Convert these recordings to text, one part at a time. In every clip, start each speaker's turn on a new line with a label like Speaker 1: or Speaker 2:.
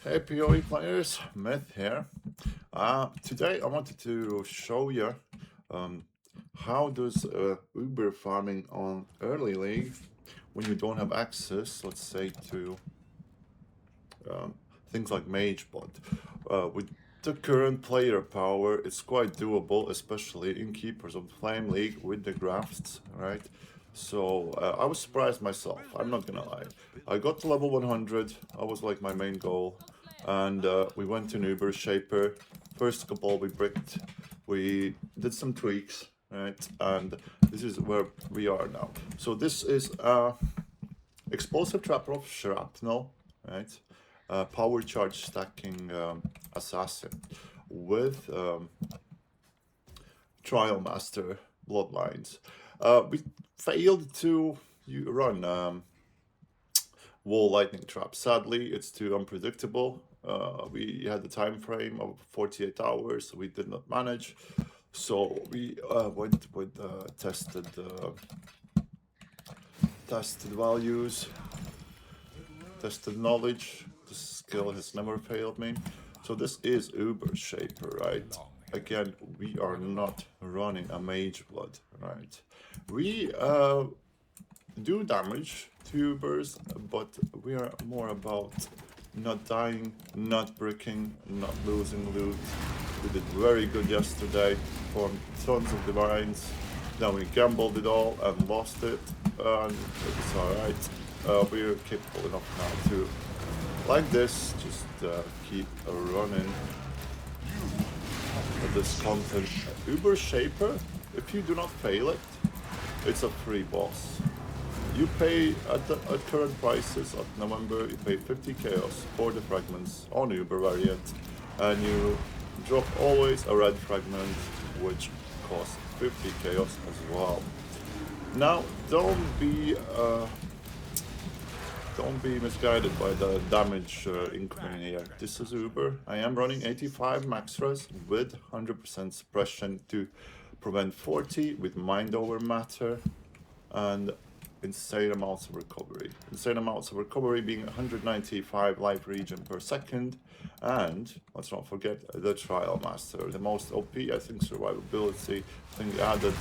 Speaker 1: Hey POE players, Myth here. Today I wanted to show you how does Uber farming on early league when you don't have access, let's say, to things like mageblood. With the current player power, it's quite doable, especially in Keepers of the Flame League with the grafts, right? So I was surprised myself, I'm not gonna lie. I got to level 100, that was like my main goal. And we went to an Uber Shaper. First couple we bricked, we did some tweaks, right? And this is where we are now. So this is explosive trap of shrapnel, right? Power charge stacking assassin with trial master bloodlines. We failed to run wall lightning trap. Sadly, it's too unpredictable. We had the time frame of 48 hours. So we did not manage. So we went with tested values, tested knowledge. The skill has never failed me. So this is Uber Shaper, right? Again, we are not running a mage blood, right? We do damage to Ubers, but we are more about not dying, not bricking, not losing loot. We did very good yesterday, formed tons of divines. Then we gambled it all and lost it, and it's alright. We're capable enough now to, like this, just keep running this content. Uber Shaper, if you do not fail it, it's a free boss. You pay at current prices of November, you pay 50 chaos for the fragments on Uber variant, and you drop always a red fragment, which costs 50 chaos as well. Now, don't be misguided by the damage incoming here. This is Uber. I am running 85 max res with 100% suppression to prevent 40 with mind over matter and insane amounts of recovery. Insane amounts of recovery being 195 life regen per second, and let's not forget the Trial Master, the most OP, I think, survivability. I think added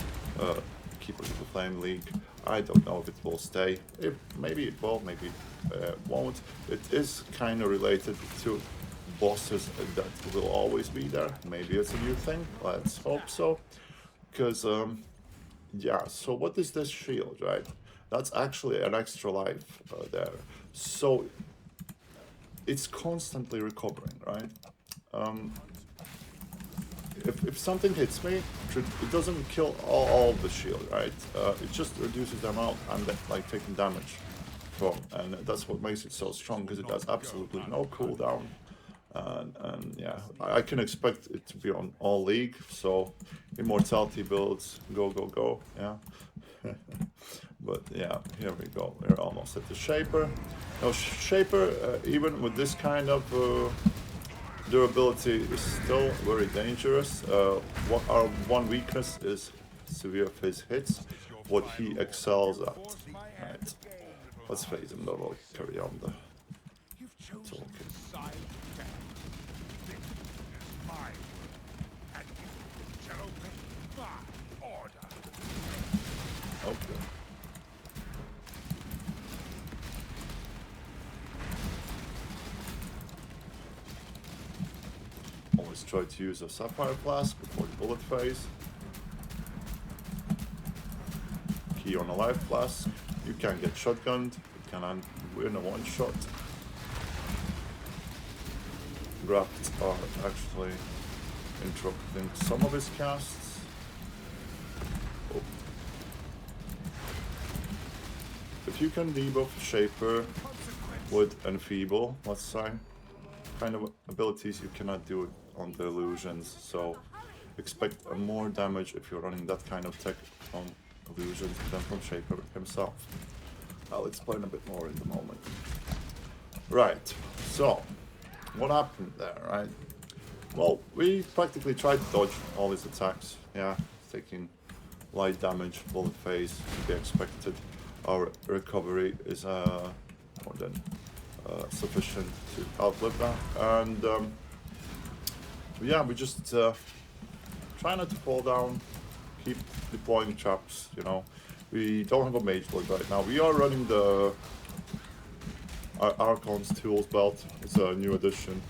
Speaker 1: Keepers of the Flame League. I don't know if it will stay. If maybe it will, maybe it won't. It is kind of related to bosses that will always be there. Maybe it's a new thing. Let's hope so. Because yeah. So what is this shield, right? That's actually an extra life there. So it's constantly recovering, right? If something hits me, it doesn't kill all the shield, right? It just reduces the amount I'm like taking damage from, and that's what makes it so strong, because it has absolutely no cooldown. And yeah, I can expect it to be on all league. So immortality builds, go, yeah. But yeah, here we go. We're almost at the Shaper. Now Shaper, even with this kind of durability, is still very dangerous. Our one weakness is severe phase hits, what he excels at. Right. Let's phase him though, we'll carry on the talking. Okay. Always try to use a Sapphire Flask before the bullet phase. Key on a Life Flask. You can get shotgunned, you can win a one-shot. Grafts are actually interrupting some of his casts. Oh. If you can debuff Shaper with Enfeeble, let's say, kind of abilities you cannot do on the illusions, so expect more damage if you're running that kind of tech from illusions than from Shaper himself. I'll explain a bit more in the moment. Right, so what happened there, right? Well, we practically tried to dodge all his attacks, yeah, taking light damage, bullet phase to be expected. Our recovery is more than sufficient to outlive that. And yeah, we just try not to fall down, keep deploying traps, you know. We don't have a mageblood right now. We are running the Archon's Tools belt. It's a new addition.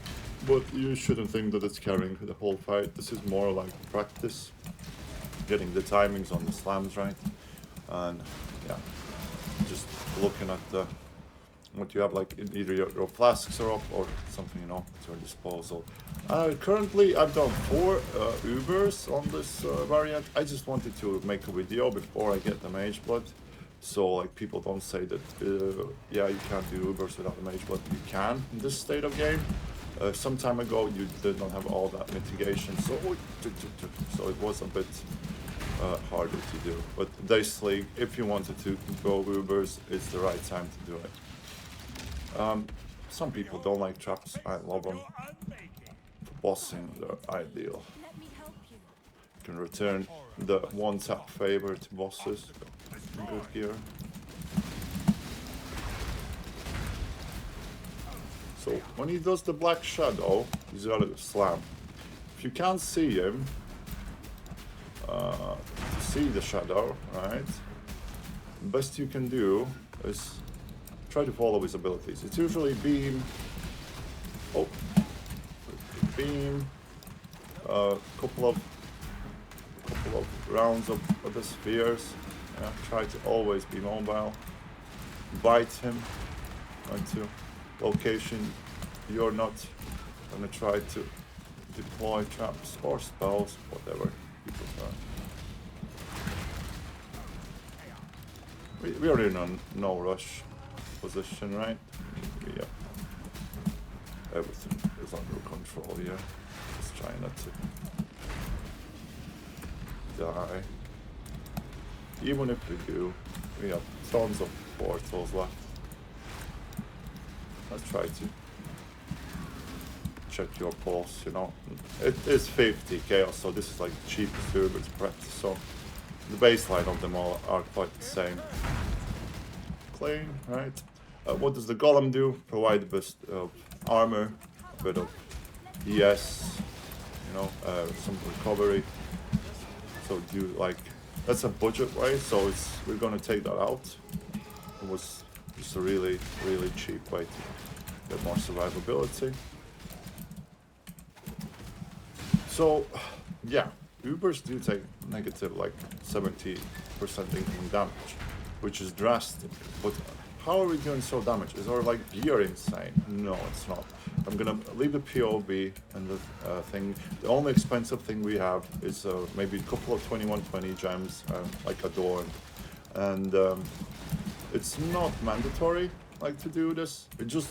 Speaker 1: But you shouldn't think that it's carrying the whole fight. This is more like practice. Getting the timings on the slams right. And yeah, just looking at the what you have, like either your flasks are up or something, you know, at your disposal. Currently I've done 4 Ubers on this variant. I just wanted to make a video before I get the mageblood, so like people don't say that yeah, you can't do Ubers without the mageblood. You can in this state of game. Some time ago you did not have all that mitigation, so it was a bit harder to do. But this league, if you wanted to go Ubers, it's the right time to do it. Some people don't like traps. I love them. For bossing, they're ideal. You can return the 1-tap favor to bosses. Good gear. So when he does the black shadow, he's got a slam. If you can't see him, see the shadow, right? The best you can do is try to follow his abilities. It's usually beam, beam, couple of rounds of the spheres. Yeah, try to always be mobile. Bite him into location you're not gonna try to deploy traps or spells, whatever you prefer. We are in a no rush position, right? Yeah. Everything is under control here. Just try not to die. Even if we do, we have tons of portals left. Let's try to check your pulse, you know. It is 50 chaos, so this is like the cheapest Uber's practice, so the baseline of them all are quite the same. Clean, right? What does the golem do? Provide the best armor, a bit of ES, you know, some recovery. So do like, that's a budget way, so we're gonna take that out. It was just a really, really cheap way to get more survivability. So yeah, Ubers do take negative like 70% incoming damage, which is drastic. But how are we doing so damage? Is our like gear insane? No, it's not. I'm gonna leave the POE and the thing. The only expensive thing we have is maybe a couple of 2120 gems, like Adorn, and it's not mandatory like to do this. It just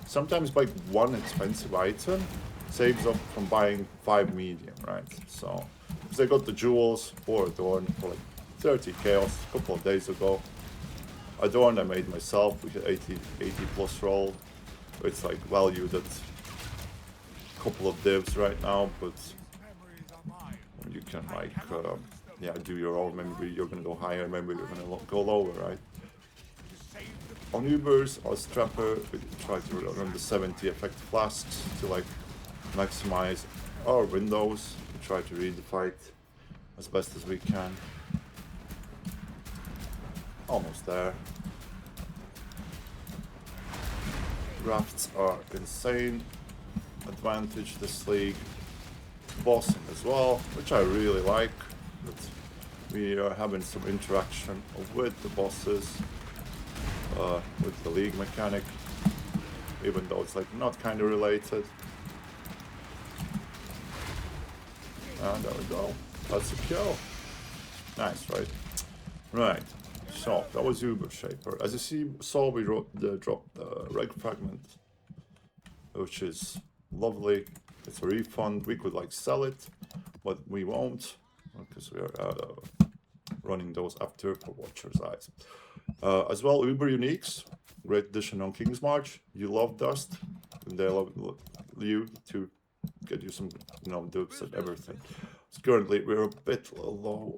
Speaker 1: sometimes like one expensive item saves up from buying 5 medium, right? So because I got the jewels for Adorn for like 30 chaos a couple of days ago. Adorn I made myself. We had 80 plus roll. It's like valued at a couple of divs right now, but you can like yeah, do your own. Maybe you're gonna go higher, maybe you're gonna go lower, right? On Ubers or Strapper, we try to run the 70 effect flasks to like maximize our windows. We try to read the fight as best as we can. Almost there. Drafts are insane. Advantage this league. Bossing as well, which I really like. But we are having some interaction with the bosses, with the league mechanic, even though it's like not kind of related. And there we go. That's a kill. Nice, right? Right. So that was Uber Shaper. As you saw, we dropped the reg fragment, which is lovely. It's a refund. We could like sell it, but we won't because we are running those after for Watcher's Eyes. As well, Uber Uniques, great addition on King's March. You love Dust, and they love you to get you some, you know, dupes and everything. So currently, we're a bit low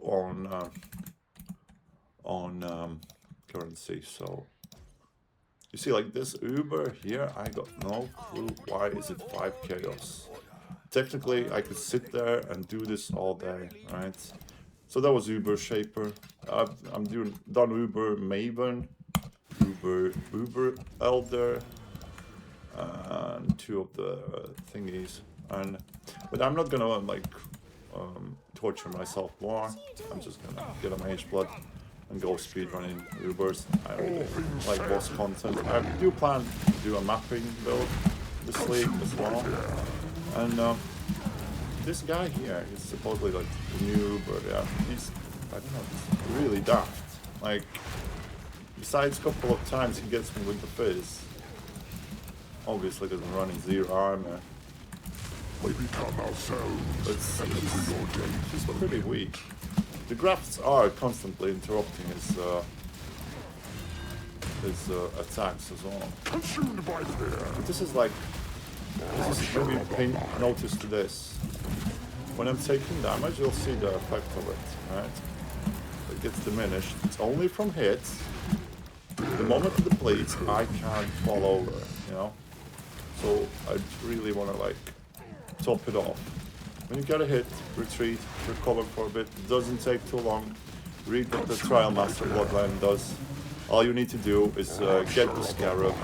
Speaker 1: on currency, so You see, like this Uber here, I got no clue why is it 5 chaos. Technically, I could sit there and do this all day, right? So that was Uber Shaper. I'm done Uber Maven, Uber Elder, and 2 of the thingies. But I'm not gonna like torture myself more. I'm just gonna get a mageblood and go speedrunning Ubers. I really like boss content. I do plan to do a mapping build this league as well. And this guy here is supposedly like the new Uber. Yeah, he's, I don't know, he's really daft. Like, besides a couple of times he gets me with the fizz. Obviously because I'm running 0 armor.
Speaker 2: We become ourselves.
Speaker 1: He's pretty weak. The grafts are constantly interrupting his attacks as well.
Speaker 2: Consumed by fear.
Speaker 1: But this is maybe pay notice to this. When I'm taking damage, you'll see the effect of it, right? It gets diminished. It's only from hits. The moment it depletes, I can't fall over, you know? So I really want to like top it off. When you get a hit, retreat, recover for a bit. It doesn't take too long. Read what the Trial Master Bloodline does. All you need to do is get the Scarab,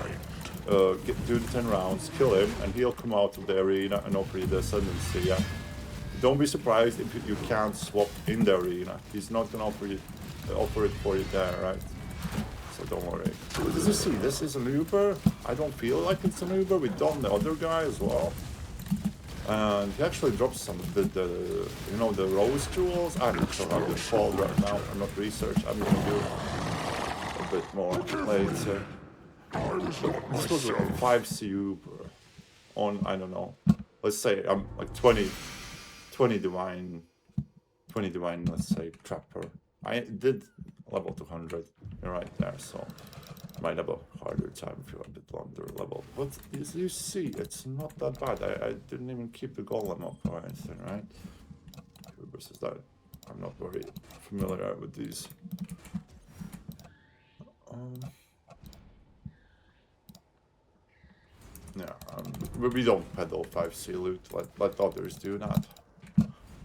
Speaker 1: do the 10 rounds, kill him, and he'll come out of the arena and offer you the Ascendancy, yeah? Don't be surprised if you can't swap in the arena. He's not gonna offer it for you there, right? So don't worry. As you see, this is an Uber. I don't feel like it's an Uber. We've done the other guy as well. And he actually drops some of the you know, the rose jewels. I'm not sure how they're called right now. I'm not research. I'm gonna do a bit more later. This was a 5C Uber on, I don't know. Let's say I'm like 20 divine, let's say, trapper. I did level 200, you're right there, so might have a harder time if you're a bit longer level. But as you see, it's not that bad. I didn't even keep the golem up or anything, right? Versus that, I'm not very familiar with these. Yeah, we don't peddle 5C loot, let others do that.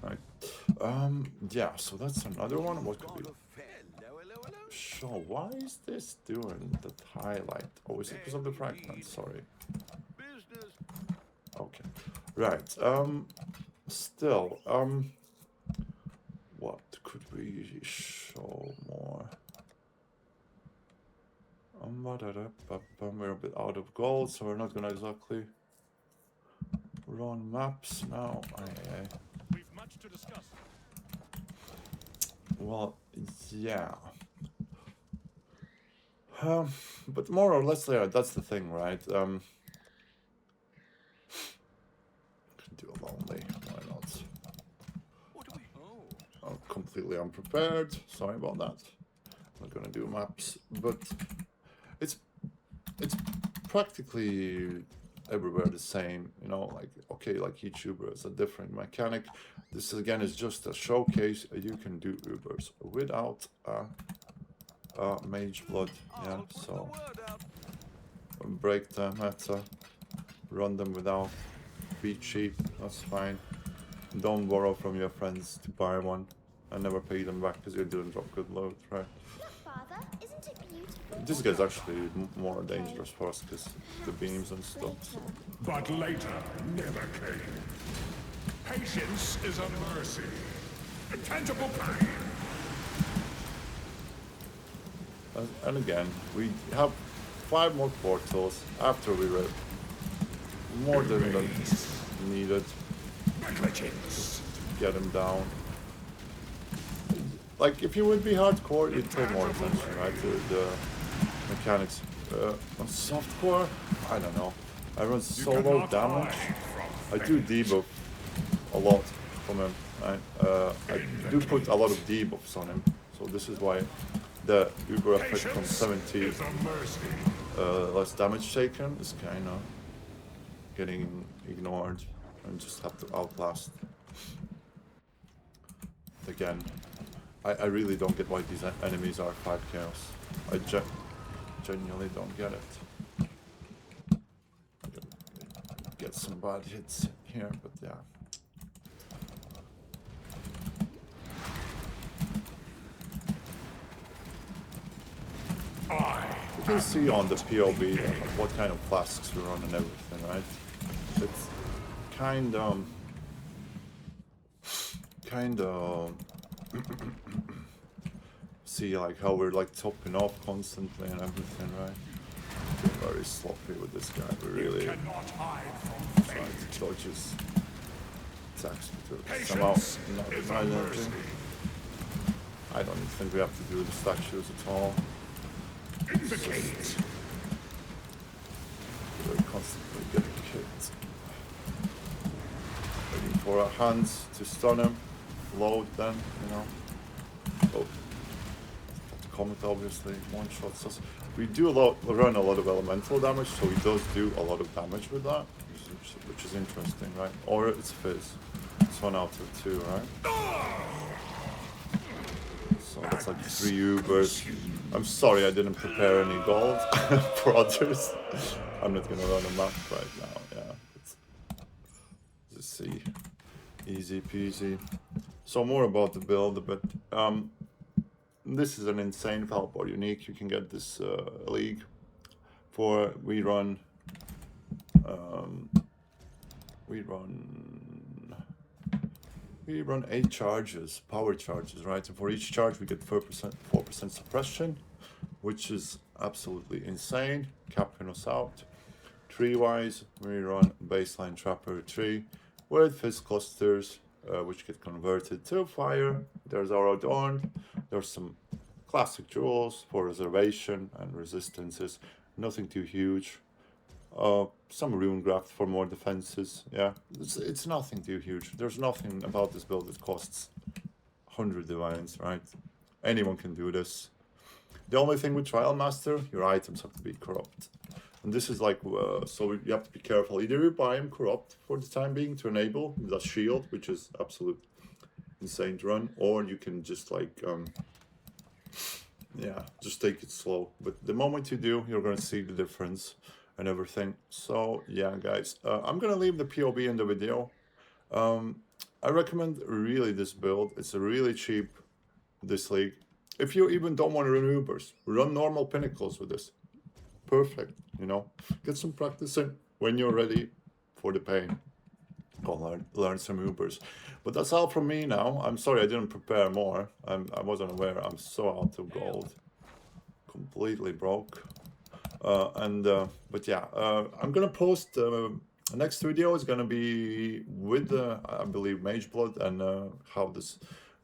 Speaker 1: Right. Yeah, so that's another one. What could be? Sure, why is this doing that highlight? Oh, is it because of the fragment? Sorry. Okay. Right. Still, what could we show more? We're a bit out of gold, so we're not gonna exactly run maps now.
Speaker 3: We've much to discuss.
Speaker 1: Well, yeah. But more or less, yeah, that's the thing, right? Could do a lonely, why not?
Speaker 3: What do we? Oh.
Speaker 1: I'm completely unprepared. Sorry about that. I'm not gonna do maps, but it's practically everywhere the same, you know, like, okay, like each Uber is a different mechanic. This again is just a showcase. You can do Ubers without mageblood, yeah, so break the meta, run them without, be cheap, that's fine. Don't borrow from your friends to buy one and never pay them back because you didn't drop good loot, right?
Speaker 4: Father, isn't it beautiful?
Speaker 1: This guy's actually more dangerous for us because the beams and stuff. So.
Speaker 2: But later never came. Patience is a mercy. Intangible pain.
Speaker 1: And again, we have 5 more portals after we read more than needed
Speaker 2: Negligence.
Speaker 1: to get him down. Like, if you would be hardcore, you'd pay more attention, right, to the mechanics. On softcore, I don't know. I run solo damage. I do debuff a lot from him. Right? I do put a lot of debuffs on him, so this is why the Uber effect from 70 less damage taken is kind of getting ignored and just have to outlast. Again, I really don't get why these enemies are 5 chaos. I genuinely don't get it. get some bad hits here, but yeah. You can see on the POE what kind of flasks we run and everything, right? It's kind of see like how we're like topping off constantly and everything, right? We're very sloppy with this guy. We really
Speaker 2: Cannot hide from
Speaker 1: trying
Speaker 2: fate.
Speaker 1: to dodge his attacks, but
Speaker 2: Patience
Speaker 1: somehow
Speaker 2: is
Speaker 1: not
Speaker 2: a
Speaker 1: managing.
Speaker 2: mercy.
Speaker 1: I don't think we have to do the statues at all.
Speaker 2: Invocate.
Speaker 1: We're constantly getting kicked. Waiting for our hands to stun him. Load then, you know. Oh. Comet obviously one-shots us. We do run a lot of elemental damage, so he does do a lot of damage with that, which is interesting, right? Or it's Fizz. It's 1 out of 2, right? So that's like 3 Ubers. I'm sorry I didn't prepare any gold for others. I'm not gonna run a map right now, yeah. Let's see. Easy peasy. So more about the build, but this is an insane Valpor unique. You can get this league for we run 8 charges, power charges, right? And for each charge we get 4% suppression, which is absolutely insane, capping us out. Tree wise, we run baseline trapper tree with fizz clusters, which get converted to fire. There's our adorn. There's some classic jewels for reservation and resistances. Nothing too huge. Some rune graft for more defenses. Yeah, it's nothing too huge. There's nothing about this build that costs 100 divines, right? Anyone can do this. The only thing with Trial Master, your items have to be corrupt. And this is like, so you have to be careful. Either you buy them corrupt for the time being to enable the shield, which is absolute insane to run, or you can just like, yeah, just take it slow. But the moment you do, you're gonna see the difference and everything. So yeah, guys, I'm gonna leave the POB in the video. I recommend really this build. It's a really cheap, this league. If you even don't want to run Ubers, run normal pinnacles with this. Perfect, you know. Get some practice in when you're ready for the pain. Go learn some Ubers. But that's all from me now. I'm sorry I didn't prepare more. I wasn't aware. I'm so out of gold. Completely broke. But yeah, I'm gonna post next video is gonna be with I believe mageblood and how this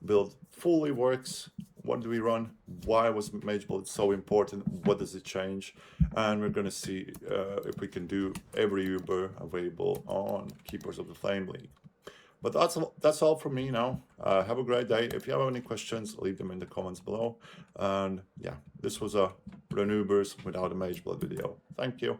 Speaker 1: build fully works. What do we run? Why was mageblood so important? What does it change? And we're gonna see if we can do every Uber available on Keepers of the Flame League. But that's all from me now. Have a great day. If you have any questions, leave them in the comments below. And yeah, this was a Run Ubers without a mageblood video. Thank you.